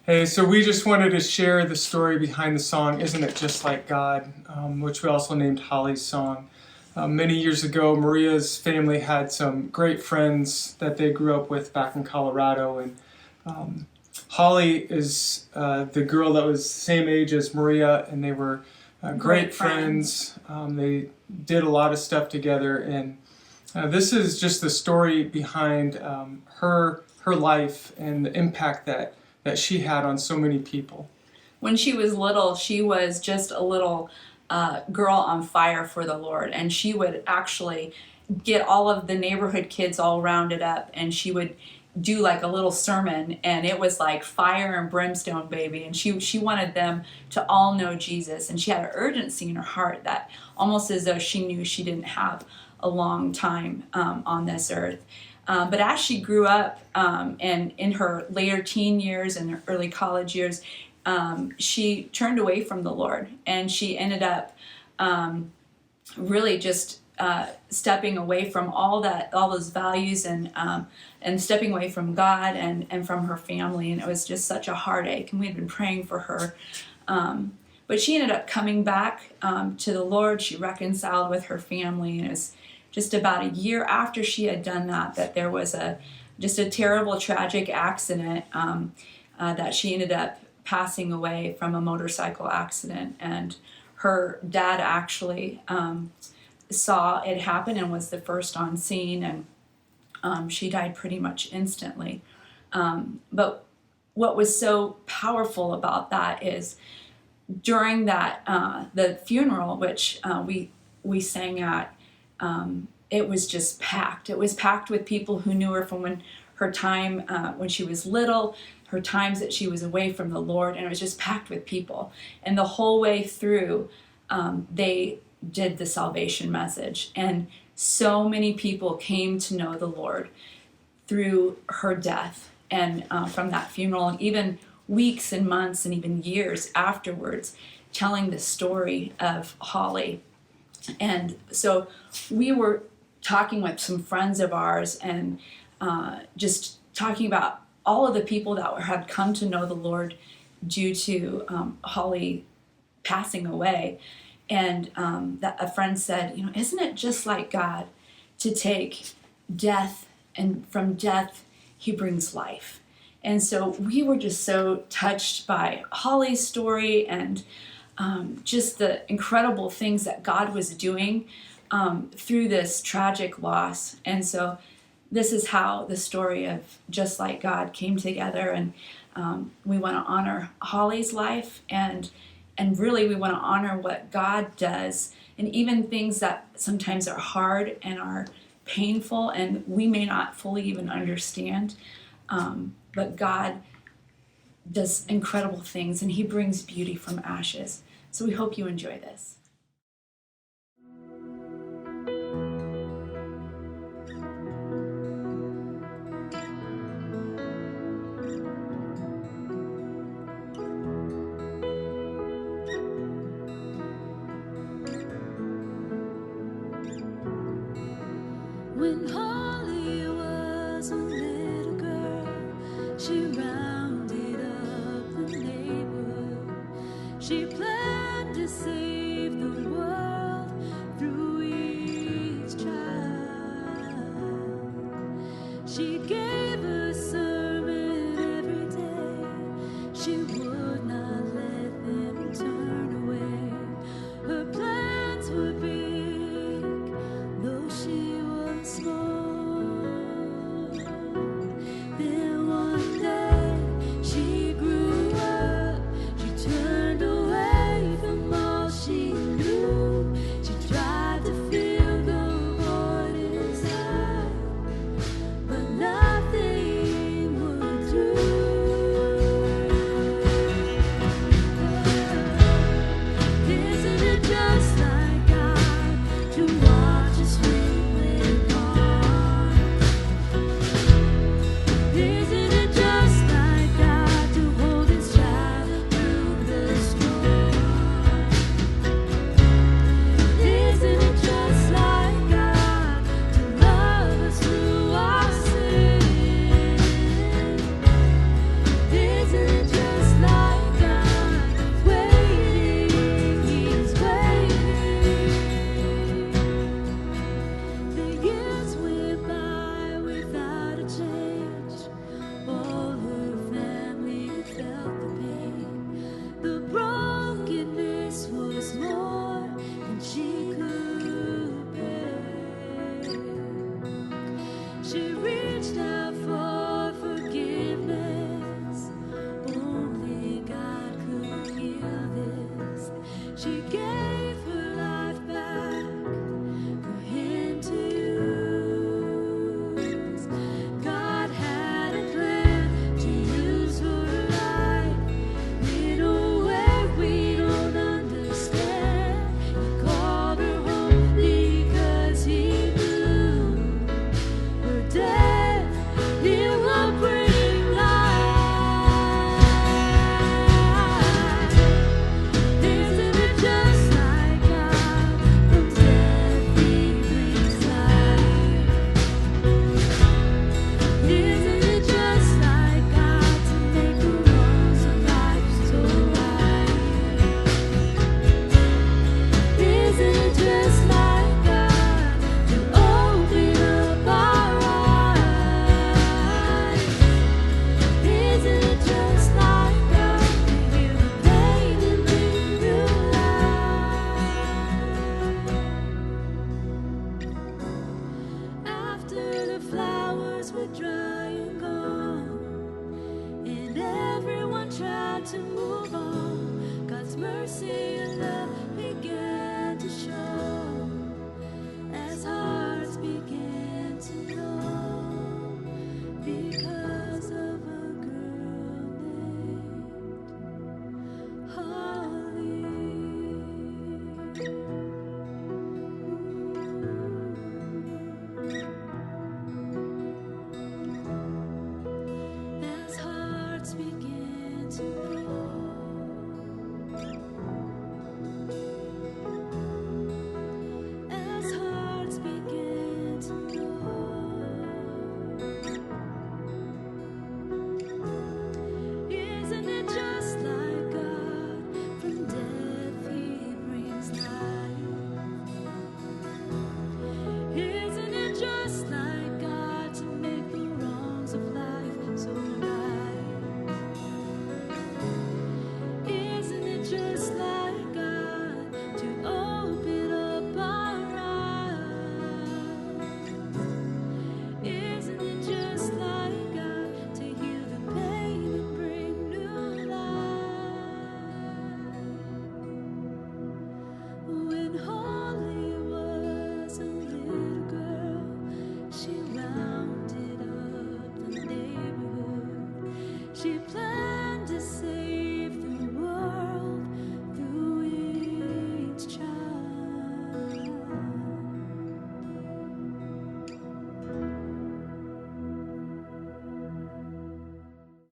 Hey, so we just wanted to share the story behind the song, Isn't It Just Like God, which we also named Holly's song. Many years ago, Maria's family had some great friends that they grew up with back in Colorado, and Holly is the girl that was the same age as Maria, and they were great friends. They did a lot of stuff together, and this is just the story behind her life and the impact that she had on so many people. When she was little, she was just a little girl on fire for the Lord, and she would actually get all of the neighborhood kids all rounded up, and she would do like a little sermon, and it was like fire and brimstone, baby. And she wanted them to all know Jesus, and she had an urgency in her heart that almost as though she knew she didn't have a long time on this earth. But as she grew up, and in her later teen years and her early college years, she turned away from the Lord, and she ended up really just stepping away from all those values, and stepping away from God and from her family. And it was just such a heartache, and we had been praying for her. But she ended up coming back to the Lord. She reconciled with her family, and it was just about a year after she had done that there was just a terrible, tragic accident that she ended up passing away from a motorcycle accident. And her dad actually saw it happen and was the first on scene, and she died pretty much instantly. But what was so powerful about that is during that the funeral, which we sang at, it was just packed. It was packed with people who knew her from her time when she was little, her times that she was away from the Lord, and it was just packed with people. And the whole way through, they did the salvation message, and so many people came to know the Lord through her death and from that funeral, and even weeks and months and even years afterwards, telling the story of Holly. And so we were talking with some friends of ours, and just talking about all of the people that had come to know the Lord due to Holly passing away. And a friend said, isn't it just like God to take death, and from death he brings life? And so we were just so touched by Holly's story, and just the incredible things that God was doing through this tragic loss. And so this is how the story of Just Like God came together. And we want to honor Holly's life, and really we want to honor what God does, and even things that sometimes are hard and are painful and we may not fully even understand. But God does incredible things, and he brings beauty from ashes. So we hope you enjoy this. When Holly was a little girl, she rounded up the neighborhood. She planned to save the to move on. God's mercy and love began to show as hearts began to know because of a girl named Holly. As hearts began to know, as hearts began to know, isn't it just like God? From death He brings life. Isn't it just like God to make the wrongs of life so right? Isn't it just like God to open up our eyes? Isn't it just like God to heal the pain and bring new life? When Holly was a little girl, she rounded up the neighborhood. She planted